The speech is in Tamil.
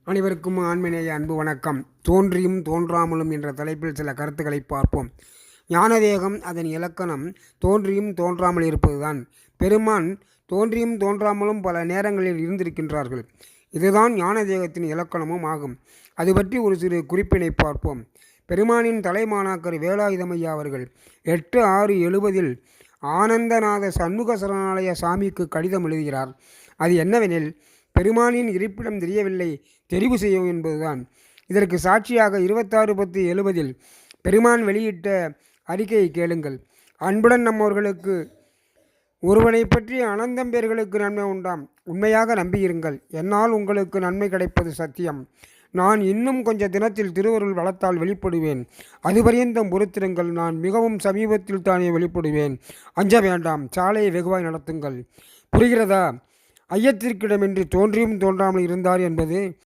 அனைவருக்கும் ஆன்மீக அன்பு வணக்கம். தோன்றியும் தோன்றாமலும் என்ற தலைப்பில் சில கருத்துக்களை பார்ப்போம். ஞானதேகம் அதன் இலக்கணம் தோன்றியும் தோன்றாமல் இருப்பதுதான். பெருமான் தோன்றியும் தோன்றாமலும் பல நேரங்களில் இருந்திருக்கின்றார்கள். இதுதான் ஞானதேகத்தின் இலக்கணமும் ஆகும். அது பற்றி ஒரு சிறு குறிப்பினை பார்ப்போம். பெருமானின் தலைமாணாக்கர் வேலாயுதமையா அவர்கள் 8/6/70 ஆனந்தநாத சண்முக சரணாலய சாமிக்கு கடிதம் எழுதுகிறார். அது என்னவெனில், பெருமானின் இருப்பிடம் தெரியவில்லை, தெரிவு செய்யும் என்பதுதான். இதற்கு சாட்சியாக 26/10/70 பெருமான் வெளியிட்ட அறிக்கையை கேளுங்கள். அன்புடன் நம்மவர்களுக்கு ஒருவனை பற்றி அனந்தம் பேர்களுக்கு நன்மை உண்டாம். உண்மையாக நம்பியிருங்கள். என்னால் உங்களுக்கு நன்மை கிடைப்பது சத்தியம். நான் இன்னும் கொஞ்ச தினத்தில் திருவருள் வளத்தால் வெளிப்படுவேன். அதுபரியந்தம் பொறுத்திருங்கள். நான் மிகவும் சமீபத்தில் தானே வெளிப்படுவேன். அஞ்ச வேண்டாம். சாலையை வெகுவாய் நடத்துங்கள். புரிகிறதா? ஐயத்திற்கிடமின்றி தோன்றியும் தோன்றாமல் இருந்தார் என்பது